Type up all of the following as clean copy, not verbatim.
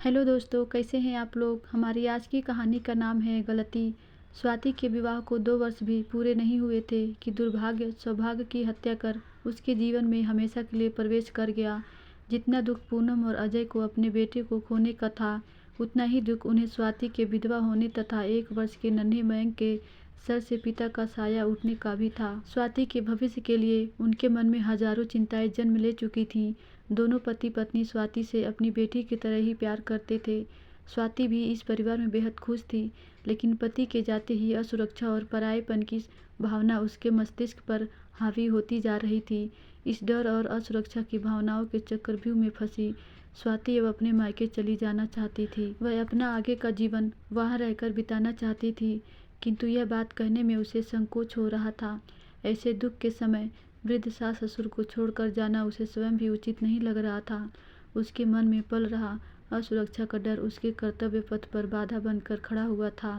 Hello दोस्तों, कैसे हैं आप लोग। हमारी आज की कहानी का नाम है गलती। स्वाति के विवाह को 2 वर्ष भी पूरे नहीं हुए थे कि दुर्भाग्य सौभाग्य की हत्या कर उसके जीवन में हमेशा के लिए प्रवेश कर गया। जितना दुख पूनम और अजय को अपने बेटे को खोने का था, उतना ही दुख उन्हें स्वाति के विधवा होने तथा 1 वर्ष के नन्हे मयंक के सर से पिता का साया उठने का भी था। स्वाति के भविष्य के लिए उनके मन में हजारों चिंताएं जन्म ले चुकी थीं। दोनों पति पत्नी स्वाति से अपनी बेटी की तरह ही प्यार करते थे। स्वाति भी इस परिवार में बेहद खुश थी, लेकिन पति के जाते ही असुरक्षा और परायेपन की भावना उसके मस्तिष्क पर हावी होती जा रही थी। इस डर और असुरक्षा की भावनाओं के चक्रव्यूह में फंसी स्वाति अब अपने मायके चली जाना चाहती थी। वह अपना आगे का जीवन वहां रहकर बिताना चाहती थी, किंतु यह बात कहने में उसे संकोच हो रहा था। ऐसे दुख के समय वृद्ध सास ससुर को छोड़कर जाना उसे स्वयं भी उचित नहीं लग रहा था। उसके मन में पल रहा असुरक्षा का डर उसके कर्तव्य पथ पर बाधा बनकर खड़ा हुआ था।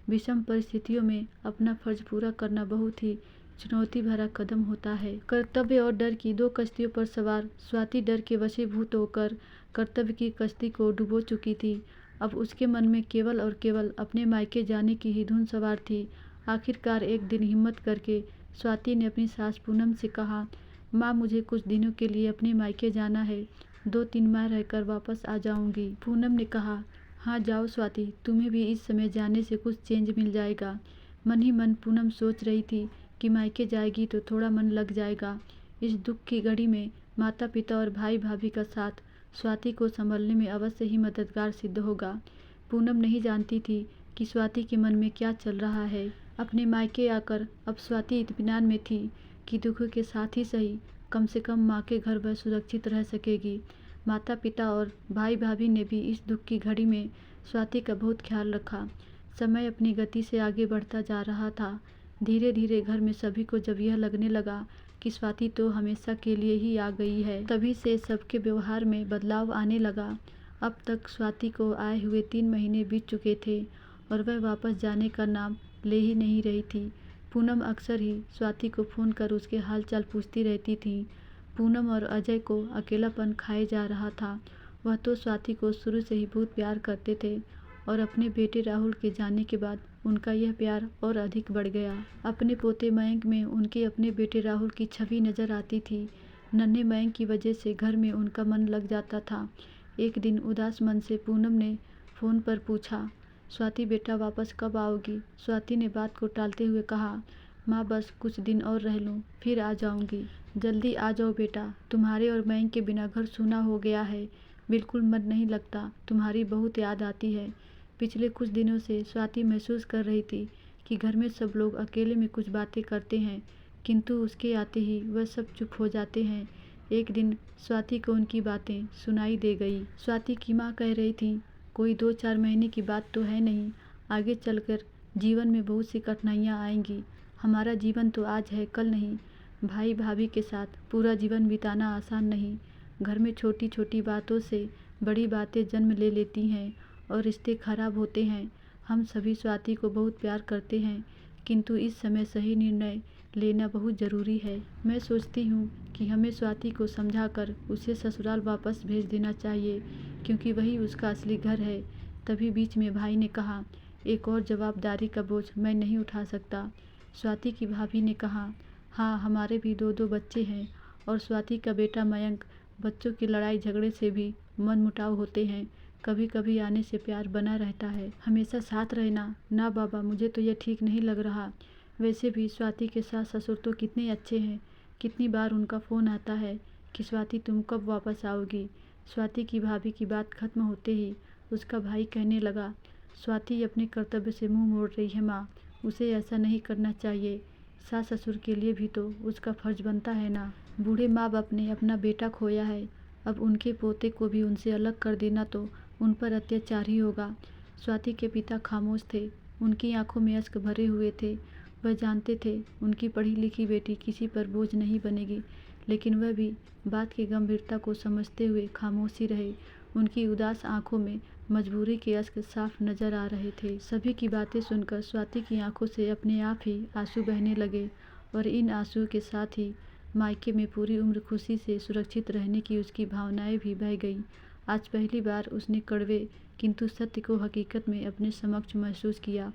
विषम परिस्थितियों में अपना फर्ज पूरा करना बहुत ही चुनौती भरा कदम होता है। कर्तव्य और डर की 2 कश्तियों पर सवार स्वाति डर के वशीभूत होकर कर्तव्य की कश्ती को डुबो चुकी थी। अब उसके मन में केवल और केवल अपने मायके जाने की ही धुन सवार थी। आखिरकार एक दिन हिम्मत करके स्वाति ने अपनी सास पूनम से कहा, माँ, मुझे कुछ दिनों के लिए अपने मायके जाना है। 2-3 माह रहकर वापस आ जाऊंगी। पूनम ने कहा, हाँ जाओ स्वाति, तुम्हें भी इस समय जाने से कुछ चेंज मिल जाएगा। मन ही मन पूनम सोच रही थी कि मायके जाएगी तो थोड़ा मन लग जाएगा। इस दुख की घड़ी में माता पिता और भाई भाभी का साथ स्वाति को संभलने में अवश्य ही मददगार सिद्ध होगा। पूनम नहीं जानती थी कि स्वाति के मन में क्या चल रहा है। अपने मायके आकर अब स्वाति इत्मीनान में थी कि दुख के साथ ही सही कम से कम माँ के घर वह सुरक्षित रह सकेगी। माता पिता और भाई भाभी ने भी इस दुख की घड़ी में स्वाति का बहुत ख्याल रखा। समय अपनी गति से आगे बढ़ता जा रहा था। धीरे धीरे घर में सभी को जब यह लगने लगा कि स्वाति तो हमेशा के लिए ही आ गई है, तभी से सबके व्यवहार में बदलाव आने लगा। अब तक स्वाति को आए हुए 3 महीने बीत चुके थे और वह वापस जाने का नाम ले ही नहीं रही थी। पूनम अक्सर ही स्वाति को फ़ोन कर उसके हालचाल पूछती रहती थी। पूनम और अजय को अकेलापन खाए जा रहा था। वह तो स्वाति को शुरू से ही बहुत प्यार करते थे और अपने बेटे राहुल के जाने के बाद उनका यह प्यार और अधिक बढ़ गया। अपने पोते मयंक में उनके अपने बेटे राहुल की छवि नजर आती थी। नन्हे मयंक की वजह से घर में उनका मन लग जाता था। एक दिन उदास मन से पूनम ने फ़ोन पर पूछा, स्वाति बेटा वापस कब आओगी। स्वाति ने बात को टालते हुए कहा, माँ, बस कुछ दिन और रह लूँ, फिर आ जाऊंगी। जल्दी आ जाओ बेटा, तुम्हारे और मयंक के बिना घर सूना हो गया है। बिल्कुल मन नहीं लगता, तुम्हारी बहुत याद आती है। पिछले कुछ दिनों से स्वाति महसूस कर रही थी कि घर में सब लोग अकेले में कुछ बातें करते हैं, किंतु उसके आते ही वह सब चुप हो जाते हैं। एक दिन स्वाति को उनकी बातें सुनाई दे गई। स्वाति की माँ कह रही थी, कोई 2-4 महीने की बात तो है नहीं, आगे चलकर जीवन में बहुत सी कठिनाइयाँ आएंगी। हमारा जीवन तो आज है, कल नहीं। भाई भाभी के साथ पूरा जीवन बिताना आसान नहीं। घर में छोटी छोटी बातों से बड़ी बातें जन्म ले लेती हैं और रिश्ते खराब होते हैं। हम सभी स्वाति को बहुत प्यार करते हैं, किंतु इस समय सही निर्णय लेना बहुत ज़रूरी है। मैं सोचती हूँ कि हमें स्वाति को समझाकर उसे ससुराल वापस भेज देना चाहिए, क्योंकि वही उसका असली घर है। तभी बीच में भाई ने कहा, एक और जवाबदारी का बोझ मैं नहीं उठा सकता। स्वाति की भाभी ने कहा, हाँ, हमारे भी 2-2 बच्चे हैं और स्वाति का बेटा मयंक। बच्चों की लड़ाई झगड़े से भी मनमुटाव होते हैं, कभी कभी आने से प्यार बना रहता है। हमेशा साथ रहना, ना बाबा, मुझे तो यह ठीक नहीं लग रहा। वैसे भी स्वाति के सास ससुर तो कितने अच्छे हैं, कितनी बार उनका फ़ोन आता है कि स्वाति तुम कब वापस आओगी। स्वाति की भाभी की बात खत्म होते ही उसका भाई कहने लगा, स्वाति अपने कर्तव्य से मुंह मोड़ रही है माँ, उसे ऐसा नहीं करना चाहिए। सास ससुर के लिए भी तो उसका फर्ज बनता है ना। बूढ़े माँ बाप ने अपना बेटा खोया है, अब उनके पोते को भी उनसे अलग कर देना तो उन पर अत्याचार ही होगा। स्वाति के पिता खामोश थे, उनकी आंखों में अश्क भरे हुए थे। वह जानते थे उनकी पढ़ी लिखी बेटी किसी पर बोझ नहीं बनेगी, लेकिन वह भी बात की गंभीरता को समझते हुए खामोश ही रहे। उनकी उदास आंखों में मजबूरी के अश्क साफ नजर आ रहे थे। सभी की बातें सुनकर स्वाति की आंखों से अपने आप ही आंसू बहने लगे और इन आंसुओं के साथ ही मायके में पूरी उम्र खुशी से सुरक्षित रहने की उसकी भावनाएं भी बह गईं। आज पहली बार उसने कड़वे किंतु सत्य को हकीकत में अपने समक्ष महसूस किया।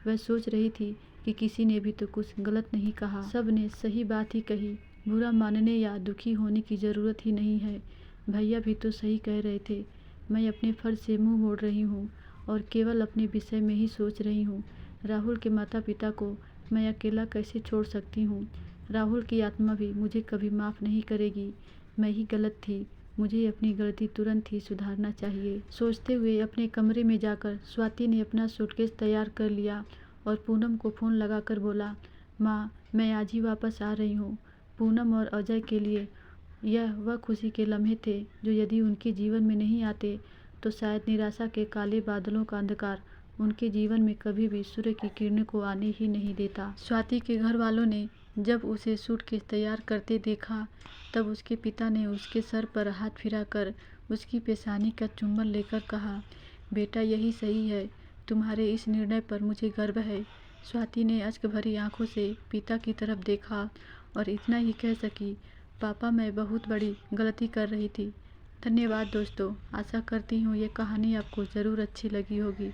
वह सोच रही थी कि किसी ने भी तो कुछ गलत नहीं कहा, सब ने सही बात ही कही। बुरा मानने या दुखी होने की ज़रूरत ही नहीं है। भैया भी तो सही कह रहे थे। मैं अपने फर्ज से मुंह मोड़ रही हूँ और केवल अपने विषय में ही सोच रही हूँ। राहुल के माता पिता को मैं अकेला कैसे छोड़ सकती हूँ। राहुल की आत्मा भी मुझे कभी माफ़ नहीं करेगी। मैं ही गलत थी, मुझे अपनी गलती तुरंत ही सुधारना चाहिए। सोचते हुए अपने कमरे में जाकर स्वाति ने अपना सूटकेस तैयार कर लिया और पूनम को फ़ोन लगाकर बोला, माँ मैं आज ही वापस आ रही हूँ। पूनम और अजय के लिए यह वह खुशी के लम्हे थे जो यदि उनके जीवन में नहीं आते तो शायद निराशा के काले बादलों का अंधकार उनके जीवन में कभी भी सूर्य की किरणों को आने ही नहीं देता। स्वाति के घर वालों ने जब उसे सूटकेस तैयार करते देखा तब उसके पिता ने उसके सर पर हाथ फिराकर उसकी पेशानी का चुंबन लेकर कहा, बेटा यही सही है, तुम्हारे इस निर्णय पर मुझे गर्व है। स्वाति ने अश्क भरी आंखों से पिता की तरफ देखा और इतना ही कह सकी, पापा मैं बहुत बड़ी गलती कर रही थी। धन्यवाद दोस्तों, आशा करती हूँ ये कहानी आपको ज़रूर अच्छी लगी होगी।